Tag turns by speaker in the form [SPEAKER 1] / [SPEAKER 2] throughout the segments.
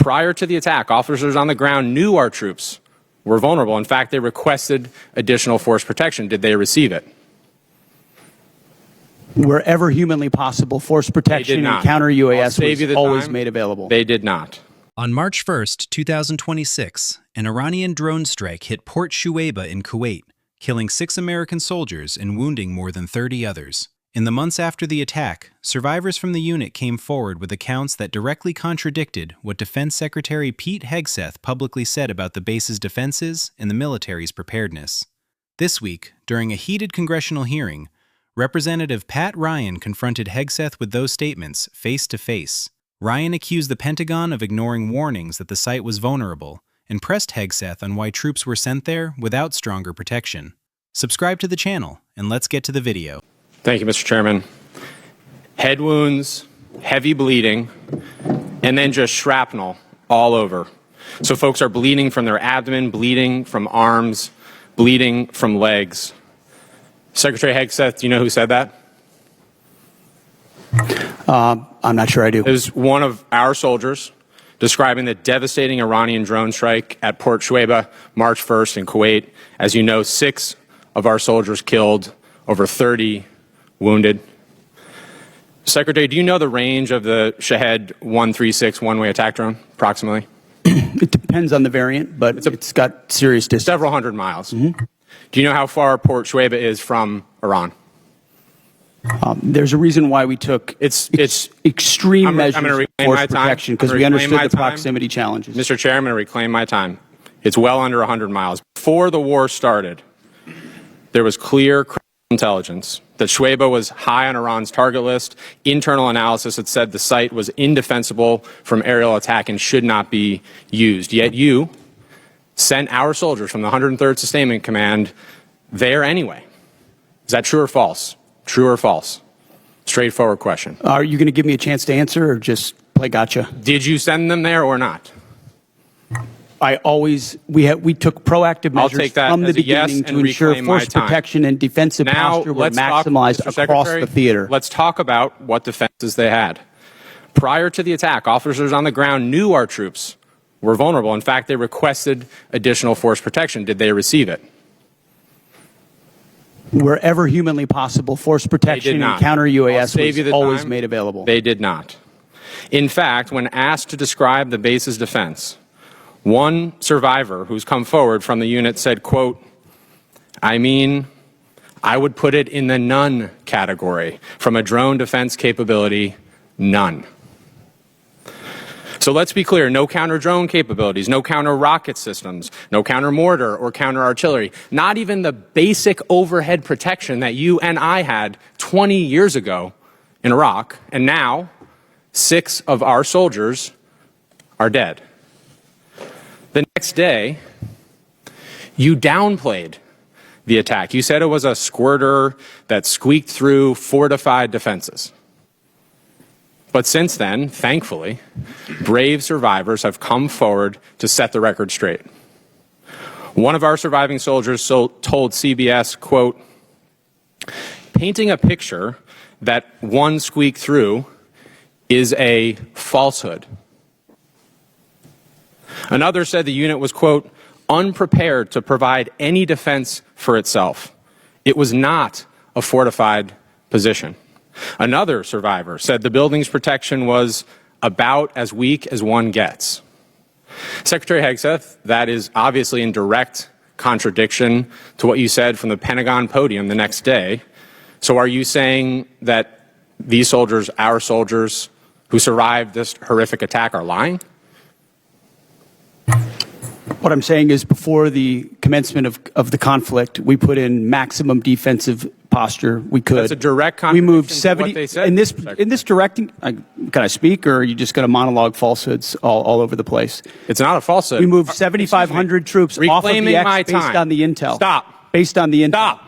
[SPEAKER 1] Prior to the attack, officers on the ground knew our troops were vulnerable. In fact, they requested additional force protection. Did they receive it?
[SPEAKER 2] Wherever humanly possible, force protection and counter UAS was always made available.
[SPEAKER 1] They did not.
[SPEAKER 3] On March 1st, 2026, an Iranian drone strike hit Port Shuaiba in Kuwait, killing 6 American soldiers and wounding more than 30 others. In the months after the attack, survivors from the unit came forward with accounts that directly contradicted what Defense Secretary Pete Hegseth publicly said about the base's defenses and the military's preparedness. This week, during a heated congressional hearing, Representative Pat Ryan confronted Hegseth with those statements face to face. Ryan accused the Pentagon of ignoring warnings that the site was vulnerable and pressed Hegseth on why troops were sent there without stronger protection. Subscribe to the channel, and let's get to the video.
[SPEAKER 1] Thank you, Mr. Chairman. Head wounds, heavy bleeding, and then just shrapnel all over. So folks are bleeding from their abdomen, bleeding from arms, bleeding from legs. Secretary Hegseth, do you know who said that?
[SPEAKER 2] I'm not sure I do.
[SPEAKER 1] It was one of our soldiers describing the devastating Iranian drone strike at Port Shuaiba, March 1st in Kuwait. As you know, 6 of our soldiers killed, over 30 wounded. Secretary, do you know the range of the Shahed 136 one-way attack drone, approximately?
[SPEAKER 2] It depends on the variant, but it's got serious distance.
[SPEAKER 1] Several hundred miles. Mm-hmm. Do you know how far Port Shuaiba is from Iran?
[SPEAKER 2] There's a reason why we took extreme measures for force protection, because we understood the proximity challenges.
[SPEAKER 1] Mr. Chair, I'm going to reclaim my time. It's well under 100 miles. Before the war started, there was clear intelligence that Shuaiba was high on Iran's target list. Internal analysis had said the site was indefensible from aerial attack and should not be used. Yet you sent our soldiers from the 103rd Sustainment Command there anyway. Is that true or false? True or false? Straightforward question.
[SPEAKER 2] Are you going to give me a chance to answer or just play gotcha?
[SPEAKER 1] Did you send them there or not?
[SPEAKER 2] We took proactive measures from the beginning to ensure force protection and defensive posture were maximized across the theater.
[SPEAKER 1] Let's talk about what defenses they had. Prior to the attack, officers on the ground knew our troops were vulnerable. In fact, they requested additional force protection. Did they receive it?
[SPEAKER 2] Wherever humanly possible, force protection and counter UAS was always made available.
[SPEAKER 1] They did not. In fact, when asked to describe the base's defense, one survivor who's come forward from the unit said, quote, I would put it in the none category. From a drone defense capability, none. So let's be clear, no counter-drone capabilities, no counter-rocket systems, no counter-mortar or counter-artillery, not even the basic overhead protection that you and I had 20 years ago in Iraq, and now 6 of our soldiers are dead. The next day, you downplayed the attack. You said it was a squirter that squeaked through fortified defenses. But since then, thankfully, brave survivors have come forward to set the record straight. One of our surviving soldiers told CBS, quote, painting a picture that one squeaked through is a falsehood. Another said the unit was, quote, unprepared to provide any defense for itself. It was not a fortified position. Another survivor said the building's protection was about as weak as one gets. Secretary Hegseth, that is obviously in direct contradiction to what you said from the Pentagon podium the next day. So are you saying that these soldiers, our soldiers, who survived this horrific attack are lying?
[SPEAKER 2] What I'm saying is before the commencement of the conflict, we put in maximum defensive posture we could.
[SPEAKER 1] That's a direct contradiction.
[SPEAKER 2] We moved 70
[SPEAKER 1] to what they said,
[SPEAKER 2] in this directing. Can I speak, or are you just going to monologue falsehoods all over the place?
[SPEAKER 1] It's not a falsehood.
[SPEAKER 2] We moved 7,500 troops off of the X based on the intel.
[SPEAKER 1] Stop.
[SPEAKER 2] Based on the intel.
[SPEAKER 1] Stop.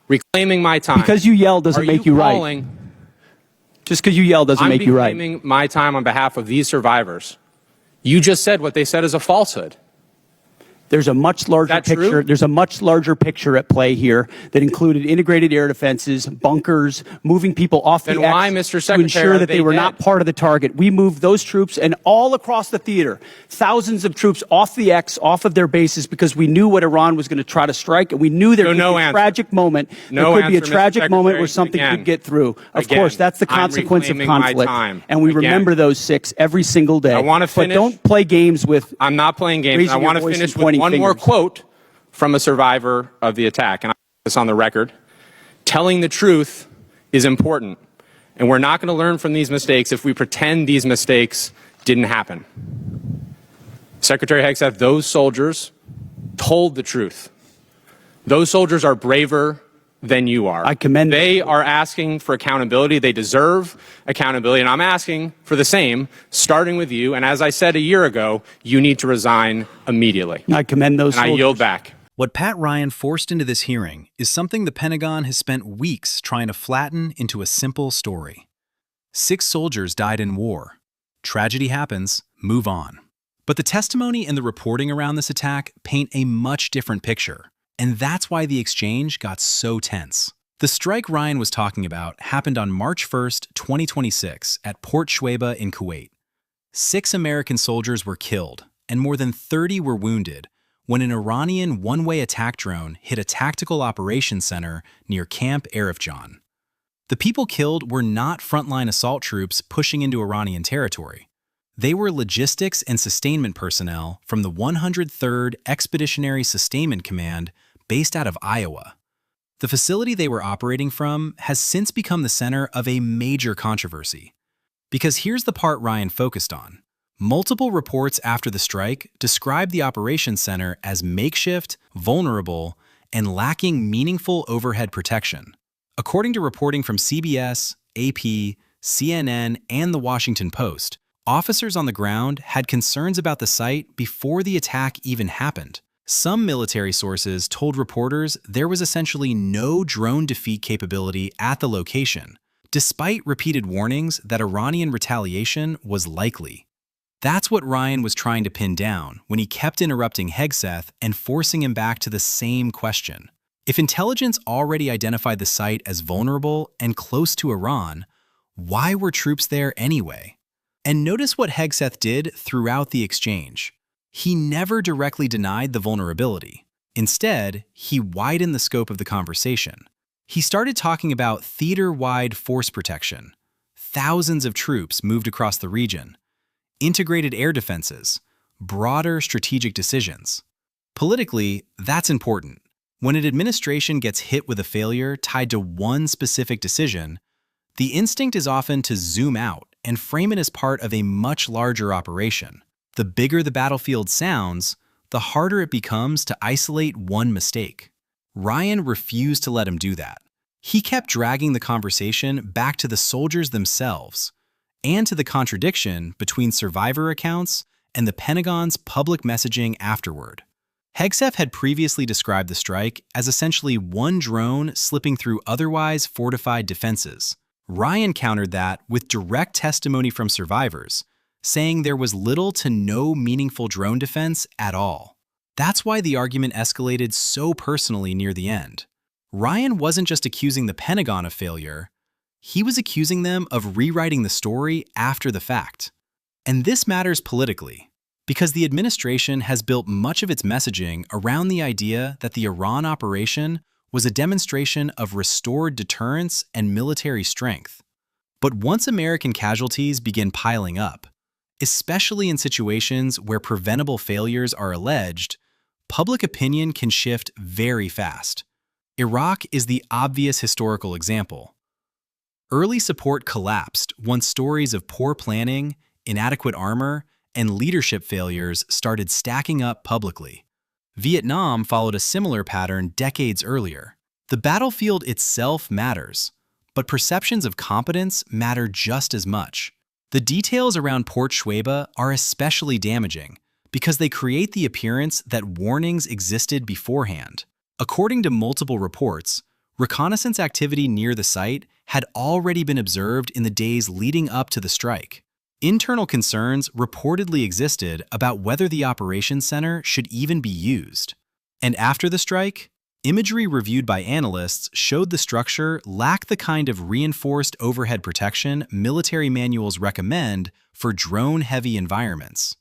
[SPEAKER 1] Reclaiming my time.
[SPEAKER 2] Because you yell doesn't make you right. Just because you yell doesn't make you right.
[SPEAKER 1] I'm reclaiming my time on behalf of these survivors. You just said what they said is a falsehood.
[SPEAKER 2] There's a much larger picture.
[SPEAKER 1] True?
[SPEAKER 2] There's a much larger picture at play here that included integrated air defenses, bunkers, moving people off the
[SPEAKER 1] why,
[SPEAKER 2] X
[SPEAKER 1] Mr.
[SPEAKER 2] to
[SPEAKER 1] Secretary,
[SPEAKER 2] ensure that they were
[SPEAKER 1] dead?
[SPEAKER 2] not part of the target. We moved those troops and all across the theater, thousands of troops off the X, off of their bases, because we knew what Iran was going to try to strike, and we knew there could be a tragic moment. There could be a tragic moment where something could get through. Of course, that's the consequence of conflict, and we remember those 6 every single day.
[SPEAKER 1] I want to finish.
[SPEAKER 2] But don't play games with.
[SPEAKER 1] I'm not playing games. I want to finish with one more quote from a survivor of the attack, and I put this on the record. Telling the truth is important, and we're not going to learn from these mistakes if we pretend these mistakes didn't happen. Secretary Hegseth, those soldiers told the truth. Those soldiers are braver than you are.
[SPEAKER 2] I commend them.
[SPEAKER 1] They are asking for accountability. They deserve accountability, and I'm asking for the same, starting with you. And as I said a year ago, you need to resign immediately.
[SPEAKER 2] I commend those soldiers.
[SPEAKER 1] I yield back.
[SPEAKER 3] What Pat Ryan forced into this hearing is something the Pentagon has spent weeks trying to flatten into a simple story. 6 soldiers died in war. Tragedy happens, move on. But the testimony and the reporting around this attack paint a much different picture, and that's why the exchange got so tense. The strike Ryan was talking about happened on March 1st, 2026 at Port Shuaiba in Kuwait. 6 American soldiers were killed, and more than 30 were wounded when an Iranian one-way attack drone hit a tactical operations center near Camp Arifjan. The people killed were not frontline assault troops pushing into Iranian territory. They were logistics and sustainment personnel from the 103rd Expeditionary Sustainment Command based out of Iowa. The facility they were operating from has since become the center of a major controversy. Because here's the part Ryan focused on. Multiple reports after the strike described the operations center as makeshift, vulnerable, and lacking meaningful overhead protection. According to reporting from CBS, AP, CNN, and The Washington Post, officers on the ground had concerns about the site before the attack even happened. Some military sources told reporters there was essentially no drone defeat capability at the location, despite repeated warnings that Iranian retaliation was likely. That's what Ryan was trying to pin down when he kept interrupting Hegseth and forcing him back to the same question. If intelligence already identified the site as vulnerable and close to Iran, why were troops there anyway? And notice what Hegseth did throughout the exchange. He never directly denied the vulnerability. Instead, he widened the scope of the conversation. He started talking about theater-wide force protection. Thousands of troops moved across the region. Integrated air defenses, broader strategic decisions. Politically, that's important. When an administration gets hit with a failure tied to one specific decision, the instinct is often to zoom out and frame it as part of a much larger operation. The bigger the battlefield sounds, the harder it becomes to isolate one mistake. Ryan refused to let him do that. He kept dragging the conversation back to the soldiers themselves, and to the contradiction between survivor accounts and the Pentagon's public messaging afterward. Hegseth had previously described the strike as essentially one drone slipping through otherwise fortified defenses. Ryan countered that with direct testimony from survivors, saying there was little to no meaningful drone defense at all. That's why the argument escalated so personally near the end. Ryan wasn't just accusing the Pentagon of failure, he was accusing them of rewriting the story after the fact. And this matters politically, because the administration has built much of its messaging around the idea that the Iran operation was a demonstration of restored deterrence and military strength. But once American casualties begin piling up, especially in situations where preventable failures are alleged, public opinion can shift very fast. Iraq is the obvious historical example. Early support collapsed once stories of poor planning, inadequate armor, and leadership failures started stacking up publicly. Vietnam followed a similar pattern decades earlier. The battlefield itself matters, but perceptions of competence matter just as much. The details around Port Shuaiba are especially damaging because they create the appearance that warnings existed beforehand. According to multiple reports, reconnaissance activity near the site had already been observed in the days leading up to the strike. Internal concerns reportedly existed about whether the operations center should even be used. And after the strike, imagery reviewed by analysts showed the structure lacked the kind of reinforced overhead protection military manuals recommend for drone-heavy environments.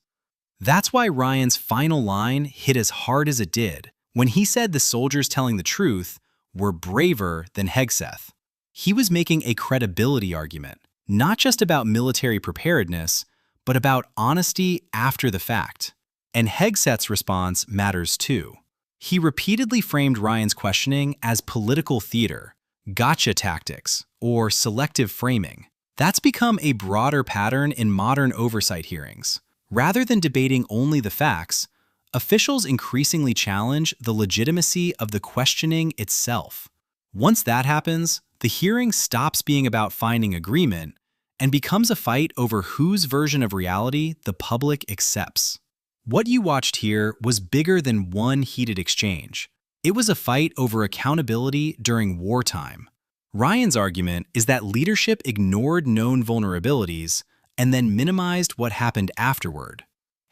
[SPEAKER 3] That's why Ryan's final line hit as hard as it did when he said the soldiers telling the truth were braver than Hegseth. He was making a credibility argument, not just about military preparedness, but about honesty after the fact. And Hegseth's response matters too. He repeatedly framed Ryan's questioning as political theater, gotcha tactics, or selective framing. That's become a broader pattern in modern oversight hearings. Rather than debating only the facts, officials increasingly challenge the legitimacy of the questioning itself. Once that happens, the hearing stops being about finding agreement and becomes a fight over whose version of reality the public accepts. What you watched here was bigger than one heated exchange. It was a fight over accountability during wartime. Ryan's argument is that leadership ignored known vulnerabilities and then minimized what happened afterward.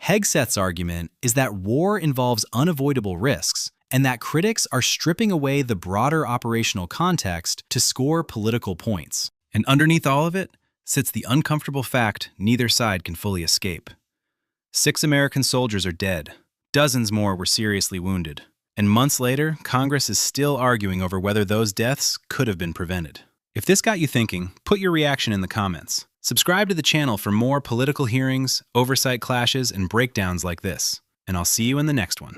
[SPEAKER 3] Hegseth's argument is that war involves unavoidable risks and that critics are stripping away the broader operational context to score political points. And underneath all of it sits the uncomfortable fact neither side can fully escape. 6 American soldiers are dead. Dozens more were seriously wounded. And months later, Congress is still arguing over whether those deaths could have been prevented. If this got you thinking, put your reaction in the comments. Subscribe to the channel for more political hearings, oversight clashes, and breakdowns like this. And I'll see you in the next one.